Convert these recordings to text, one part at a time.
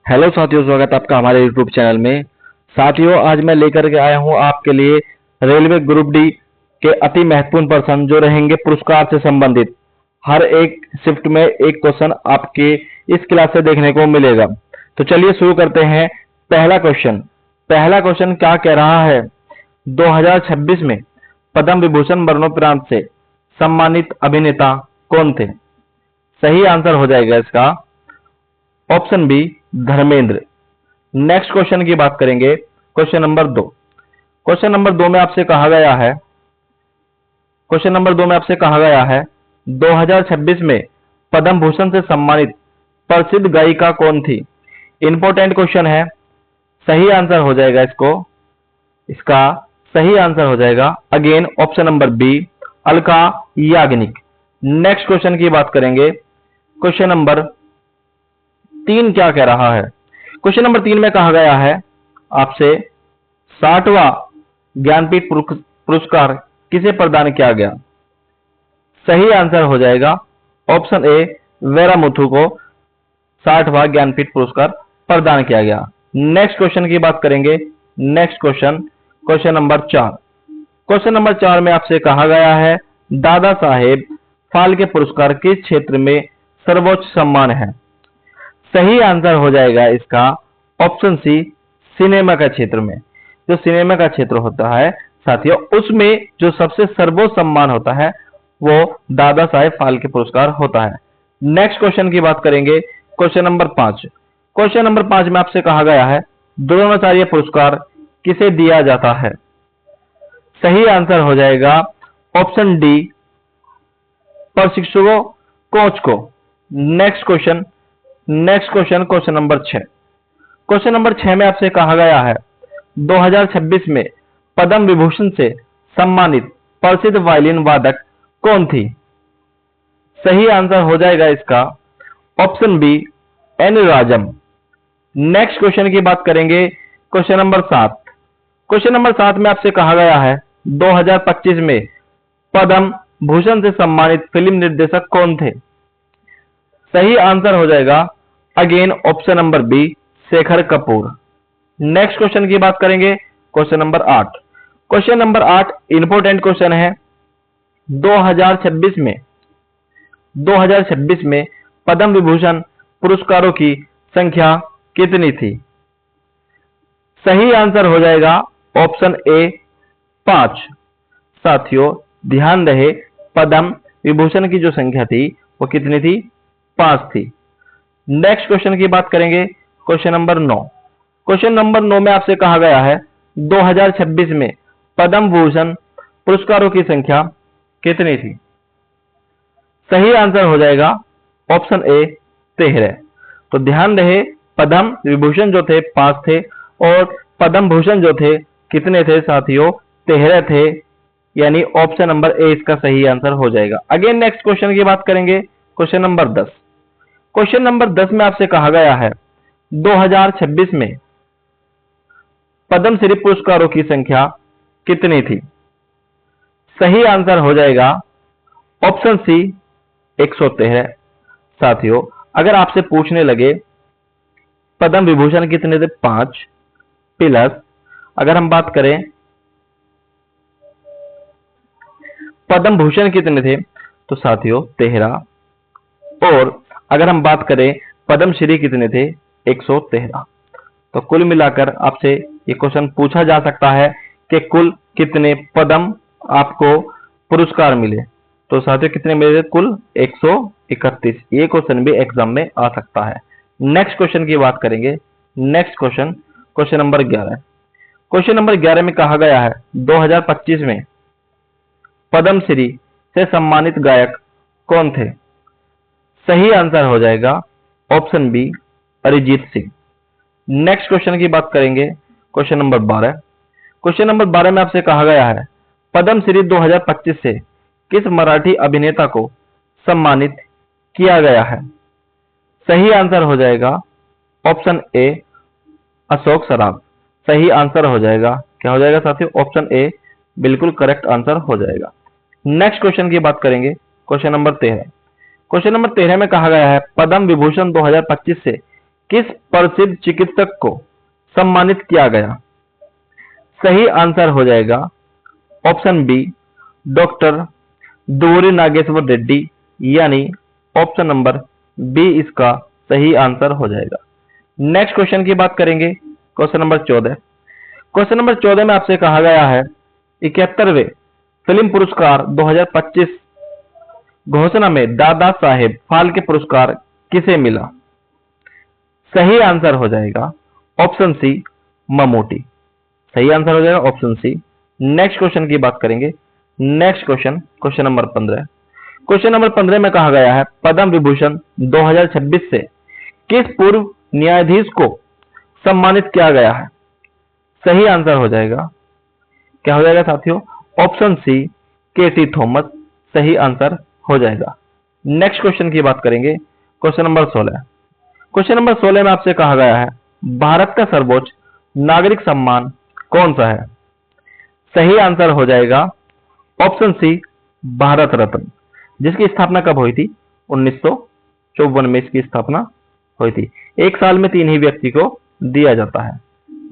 Hello साथियों, स्वागत है आपका हमारे यूट्यूब चैनल में। साथियों, आज मैं लेकर के आया हूं आपके लिए रेलवे ग्रुप डी के अति महत्वपूर्ण प्रश्न जो रहेंगे पुरस्कार से संबंधित। हर एक शिफ्ट में एक क्वेश्चन आपके इस क्लास से देखने को मिलेगा। तो चलिए शुरू करते हैं। पहला क्वेश्चन क्या कह रहा है? 2026 में पद्म विभूषण मरणोपरांत से सम्मानित अभिनेता कौन थे? सही आंसर हो जाएगा इसका option B, Dharmendra. Next question की बात करेंगे। Question number 2। क्वेश्चन नंबर 2 में आपसे कहा गया है 2026 में पद्म भूषण से सम्मानित प्रसिद्ध गायिका कौन थी? इंपॉर्टेंट क्वेश्चन है। सही आंसर हो जाएगा इसका सही आंसर हो जाएगा again option number B, Alka Yagnik. Next question की बात करेंगे। क्वेश्चन नंबर 3 क्या कह रहा है? क्वेश्चन नंबर 3 में कहा गया है आपसे 60वां ज्ञानपीठ पुरस्कार किसे प्रदान किया गया? सही आंसर हो जाएगा ऑप्शन ए, वेरामुथु को 60वां ज्ञानपीठ पुरस्कार प्रदान किया गया। नेक्स्ट क्वेश्चन की बात करेंगे। Next question number 4। Question number 4 में आपसे कहा गया है दादा साहेब फाल्के पुरस्कार किस क्षेत्र में सर्वोच्च सम्मान है? सही आंसर हो जाएगा इसका ऑप्शन सी, सिनेमा का क्षेत्र में। जो सिनेमा का क्षेत्र होता है साथियों, उसमें जो सबसे सर्वोच्च सम्मान होता है वो दादा साहेब फाल्के पुरस्कार होता है। नेक्स्ट क्वेश्चन की बात करेंगे। Question number 5। क्वेश्चन नंबर 5 में आपसे कहा गया है द्रोणाचार्य पुरस्कार किसे दिया जाता है? सही आंसर हो जाएगा ऑप्शन डी, प्रशिक्षकों, कोच को। Next question number 6। Question number 6 में आपसे कहा गया है 2026 में पद्म विभूषण से सम्मानित प्रसिद्ध वायलिन वादक कौन थी? सही आंसर हो जाएगा इसका option B, N Rajam. Next question की बात करेंगे। Question number 7। क्वेश्चन नंबर 7 में आपसे कहा गया है 2025 में पद्म भूषण से सम्मानित फिल्म निर्देशक कौन थे? सही आंसर हो जाएगा again option number B, Shekhar Kapur. Next question की बात करेंगे। Question number 8। Question number 8 important question है। 2026 में पद्म विभूषण पुरस्कारों की संख्या कितनी थी? सही आंसर हो जाएगा ऑप्शन ए, 5। साथियों ध्यान रहे, पद्म विभूषण की जो संख्या थी वो कितनी थी? 5 थी। नेक्स्ट क्वेश्चन की बात करेंगे। Question number 9। क्वेश्चन नंबर 9 में आपसे कहा गया है 2026 में पद्म भूषण पुरस्कारों की संख्या कितनी थी? सही आंसर हो जाएगा ऑप्शन ए, 13। तो ध्यान रहे, पद्म विभूषण जो थे 5 थे और पद्म भूषण जो थे कितने थे साथियों? 13 थे। यानी ऑप्शन नंबर ए इसका सही आंसर हो जाएगा। अगेन नेक्स्ट क्वेश्चन की बात करेंगे। Question number 10। क्वेश्चन नंबर 10 में आपसे कहा गया है 2026 में पद्मश्री पुरस्कारों की संख्या कितनी थी? सही आंसर हो जाएगा ऑप्शन सी, 113। साथियों अगर आपसे पूछने लगे पद्म विभूषण कितने थे? 5 प्लस अगर हम बात करें पद्म भूषण कितने थे तो साथियों 13, और अगर हम बात करें पद्मश्री कितने थे? 113। तो कुल मिलाकर आपसे ये क्वेश्चन पूछा जा सकता है कि कुल कितने पद्म आपको पुरस्कार मिले। तो साथियों कितने मिले? कुल 131। ये क्वेश्चन भी एग्जाम में आ सकता है। नेक्स्ट क्वेश्चन की बात करेंगे। Next question number 11। Question number 11 में कहा गया है 2025 में पद्मश्री से सम्मानित गायक कौन थे? सही आंसर हो जाएगा option B, Arijit Singh. Next question की बात करेंगे। Question number 12। क्वेश्चन नंबर 12 में आपसे कहा गया है पद्मश्री 2025 से किस मराठी अभिनेता को सम्मानित किया गया है? सही आंसर हो जाएगा ऑप्शन ए, अशोक सराफ। सही आंसर हो जाएगा, क्या हो जाएगा साथियों? ऑप्शन ए बिल्कुल करेक्ट आंसर हो जाएगा। नेक्स्ट क्वेश्चन की बात करेंगे। Question number 13। क्वेश्चन नंबर 13 में कहा गया है पद्म विभूषण 2025 से किस प्रसिद्ध चिकित्सक को सम्मानित किया गया? सही आंसर हो जाएगा option B, doctor Duvvuri Nageswara Reddy, यानी ऑप्शन नंबर बी इसका सही आंसर हो जाएगा। नेक्स्ट क्वेश्चन की बात करेंगे, क्वेश्चन नंबर 14। क्वेश्चन नंबर 14 में आपसे कहा गया है 71वें फिल्म पुरस्कार 2025 घोषणा में दादा साहेब फाल्के पुरस्कार किसे मिला? सही आंसर हो जाएगा ऑप्शन सी, ममूटी। सही आंसर हो जाएगा ऑप्शन सी। नेक्स्ट क्वेश्चन की बात करेंगे। Next question, question number 15। Question number 15 में कहा गया है पद्म विभूषण 2026 से किस पूर्व न्यायाधीश को सम्मानित किया गया है? सही आंसर हो जाएगा, क्या हो जाएगा साथियों? Option C, K T. थॉमस सही आंसर हो जाएगा। नेक्स्ट क्वेश्चन की बात करेंगे, क्वेश्चन नंबर 16। क्वेश्चन नंबर 16 में आपसे कहा गया है भारत का सर्वोच्च नागरिक सम्मान कौन सा है? सही आंसर हो जाएगा ऑप्शन सी, भारत रत्न, जिसकी स्थापना कब हुई थी? 1954 में इसकी स्थापना हुई थी। एक साल में 3 ही व्यक्ति को दिया जाता है।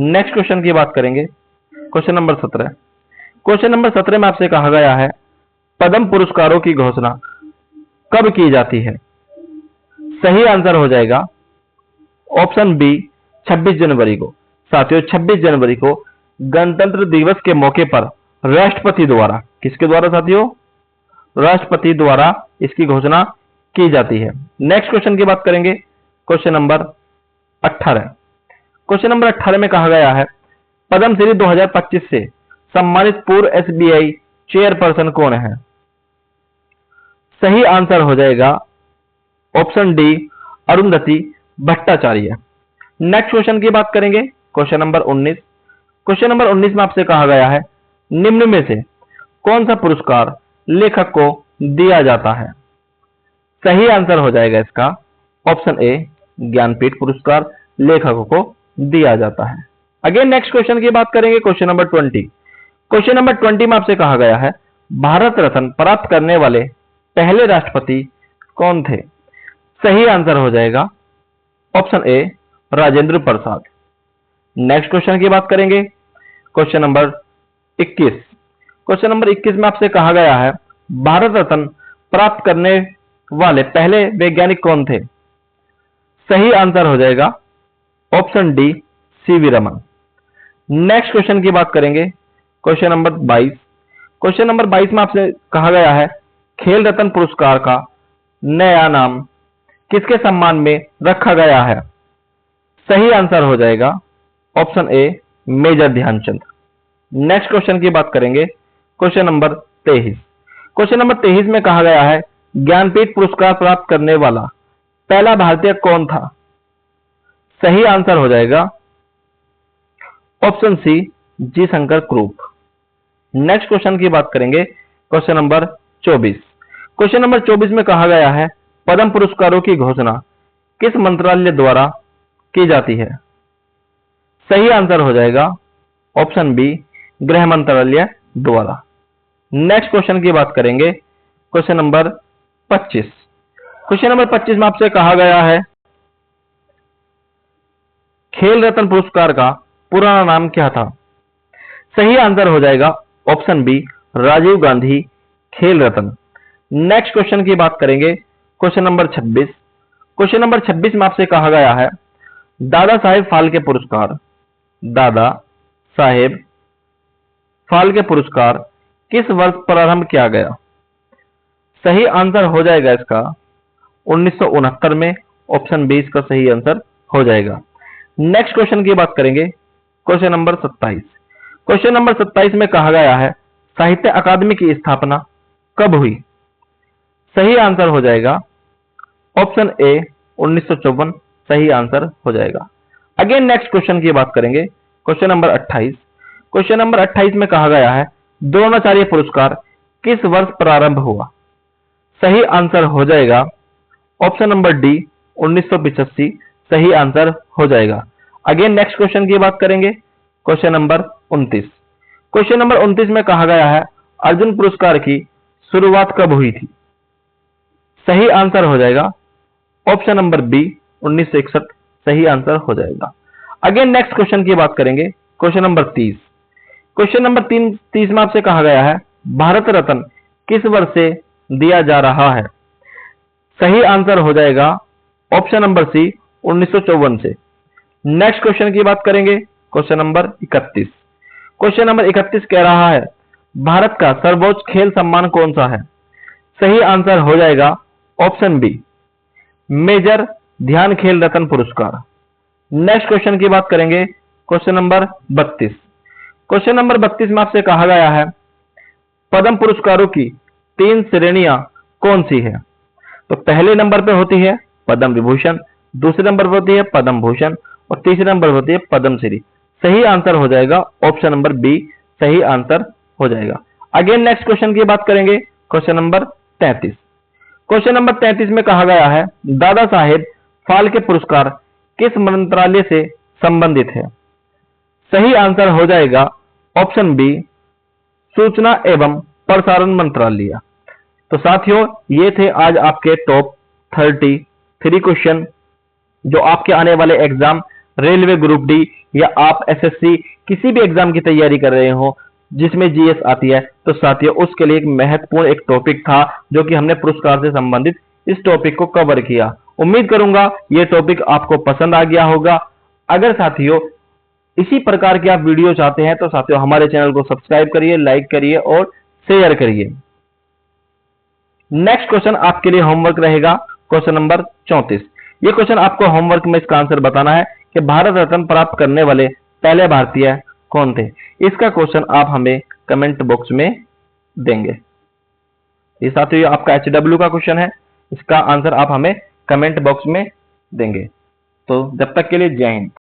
नेक्स्ट क्वेश्चन की बात करेंगे, क्वेश्चन नंबर 17। क्वेश्चन नंबर 17 में आपसे कहा गया है पद्म पुरस्कारों की घोषणा कब की जाती है? सही आंसर हो जाएगा ऑप्शन बी, 26 जनवरी को। साथियों 26 जनवरी को गणतंत्र दिवस के मौके पर राष्ट्रपति द्वारा, किसके द्वारा साथियों? राष्ट्रपति द्वारा इसकी घोषणा की जाती है। नेक्स्ट क्वेश्चन की बात करेंगे, क्वेश्चन नंबर 18। क्वेश्चन नंबर 18 में कहा गया है पद्मश्री 2025 से सम्मानित पूर्व एसबीआई चेयरपर्सन कौन है? सही आंसर हो जाएगा option D, Arundhati Bhattacharya. Next question की बात करेंगे, क्वेश्चन नंबर 19। क्वेश्चन नंबर 19 में आपसे कहा गया है निम्न में से कौन सा पुरस्कार लेखक को दिया जाता है? सही आंसर हो जाएगा इसका ऑप्शन ए, ज्ञानपीठ पुरस्कार लेखकों को दिया जाता है। अगेन नेक्स्ट क्वेश्चन की बात करेंगे, क्वेश्चन नंबर 20। क्वेश्चन नंबर 20 में आपसे कहा गया है भारत रत्न प्राप्त करने वाले पहले राष्ट्रपति कौन थे? सही आंसर हो जाएगा ऑप्शन ए, राजेंद्र प्रसाद। नेक्स्ट क्वेश्चन की बात करेंगे, क्वेश्चन नंबर 21। क्वेश्चन नंबर 21 में आपसे कहा गया है भारत रत्न प्राप्त करने वाले पहले वैज्ञानिक कौन थे? सही आंसर हो जाएगा option D, CV Raman. Next question की बात करेंगे, क्वेश्चन नंबर 22। क्वेश्चन नंबर 22 में आपसे कहा गया है खेल रत्न पुरस्कार का नया नाम किसके सम्मान में रखा गया है? सही आंसर हो जाएगा option A, major Dhyan Chand. Next question की बात करेंगे, क्वेश्चन नंबर 23। क्वेश्चन नंबर 23 में कहा गया है ज्ञानपीठ पुरस्कार प्राप्त करने वाला पहला भारतीय कौन था? सही आंसर हो जाएगा ऑप्शन सी, जी शंकर क्रूप। नेक्स्ट क्वेश्चन की बात करेंगे, क्वेश्चन नंबर 24। क्वेश्चन नंबर 24 में कहा गया है पद्म पुरस्कारों की घोषणा किस मंत्रालय द्वारा की जाती है? सही आंसर हो जाएगा ऑप्शन बी, गृह मंत्रालय द्वारा। नेक्स्ट क्वेश्चन की बात करेंगे, क्वेश्चन नंबर 25। क्वेश्चन नंबर 25 में आपसे कहा गया है खेल रत्न पुरस्कार का पुराना नाम क्या था? सही आंसर हो जाएगा ऑप्शन बी, राजीव गांधी खेल रत्न। नेक्स्ट क्वेश्चन की बात करेंगे, क्वेश्चन नंबर 26। क्वेश्चन नंबर 26 में आपसे कहा गया है दादा साहेब फाल्के पुरस्कार, दादा साहेब फाल्के पुरस्कार किस वर्ष प्रारंभ किया गया? सही आंसर हो जाएगा इसका 1969 में, ऑप्शन बी इसका सही आंसर हो जाएगा। नेक्स्ट क्वेश्चन की बात करेंगे, क्वेश्चन नंबर 27। क्वेश्चन नंबर 27 में कहा गया है साहित्य अकादमी की स्थापना कब हुई? सही आंसर हो जाएगा ऑप्शन ए, 1954 सही आंसर हो जाएगा। अगेन नेक्स्ट क्वेश्चन की बात करेंगे, क्वेश्चन नंबर 28। क्वेश्चन नंबर 28 में कहा गया है द्रोणाचार्य पुरस्कार किस वर्ष प्रारंभ हुआ? सही आंसर हो जाएगा ऑप्शन नंबर डी, 1985 सही आंसर हो जाएगा। अगेन नेक्स्ट क्वेश्चन की बात करेंगे, क्वेश्चन नंबर 29। क्वेश्चन नंबर 29 में कहा गया है अर्जुन पुरस्कार की शुरुआत कब हुई थी? सही आंसर हो जाएगा ऑप्शन नंबर बी, 1961 सही आंसर हो जाएगा। अगेन नेक्स्ट क्वेश्चन की बात करेंगे, क्वेश्चन नंबर 30। क्वेश्चन नंबर 30 में आपसे कहा गया है भारत रत्न किस वर्ष से दिया जा रहा है? सही आंसर हो जाएगा ऑप्शन नंबर सी 1954 से। नेक्स्ट क्वेश्चन की बात करेंगे, क्वेश्चन नंबर 31। क्वेश्चन नंबर 31 कह रहा है भारत का सर्वोच्च खेल सम्मान कौन सा है? सही आंसर हो जाएगा ऑप्शन बी मेजर ध्यान खेल रत्न पुरस्कार। नेक्स्ट क्वेश्चन की बात करेंगे, क्वेश्चन नंबर 32। क्वेश्चन नंबर 32 में आपसे कहा गया है पद्म पुरस्कारों की 3 श्रेणियां कौन सी है? तो पहले नंबर पे होती है पद्म विभूषण, दूसरे नंबर पर होती है पद्म भूषण और तीसरे नंबर पर होती है पद्मश्री। सही आंसर हो जाएगा ऑप्शन नंबर बी, सही आंसर हो जाएगा। अगेन नेक्स्ट क्वेश्चन की बात करेंगे, क्वेश्चन नंबर 33। क्वेश्चन नंबर 33 में कहा गया है दादा साहेब फाल्के पुरस्कार किस मंत्रालय से संबंधित है? सही आंसर हो जाएगा ऑप्शन बी सूचना एवं प्रसारण मंत्रालय। तो साथियों ये थे आज आपके टॉप 33 क्वेश्चन जो आपके आने वाले एग्जाम रेलवे ग्रुप डी या आप एसएससी किसी भी एग्जाम की तैयारी कर रहे हो जिसमें जीएस आती है, तो साथियों उसके लिए एक महत्वपूर्ण एक टॉपिक था जो कि हमने पुरस्कार से संबंधित इस टॉपिक को कवर किया। उम्मीद करूंगा ये टॉपिक आपको पसंद आ गया होगा। अगर साथियों इसी प्रकार के आप वीडियो चाहते हैं तो साथियों हमारे चैनल को सब्सक्राइब करिए, लाइक करिए और शेयर करिए। नेक्स्ट क्वेश्चन आपके लिए होमवर्क रहेगा, क्वेश्चन नंबर 34। ये क्वेश्चन आपको होमवर्क में इसका आंसर बताना है कि भारत रत्न प्राप्त करने वाले पहले भारतीय कौन थे। इसका क्वेश्चन आप हमें कमेंट बॉक्स में देंगे। ये साथियों आपका HW का क्वेश्चन है, इसका आंसर आप हमें कमेंट बॉक्स में देंगे। तो जब तक के लिए जय हिंद।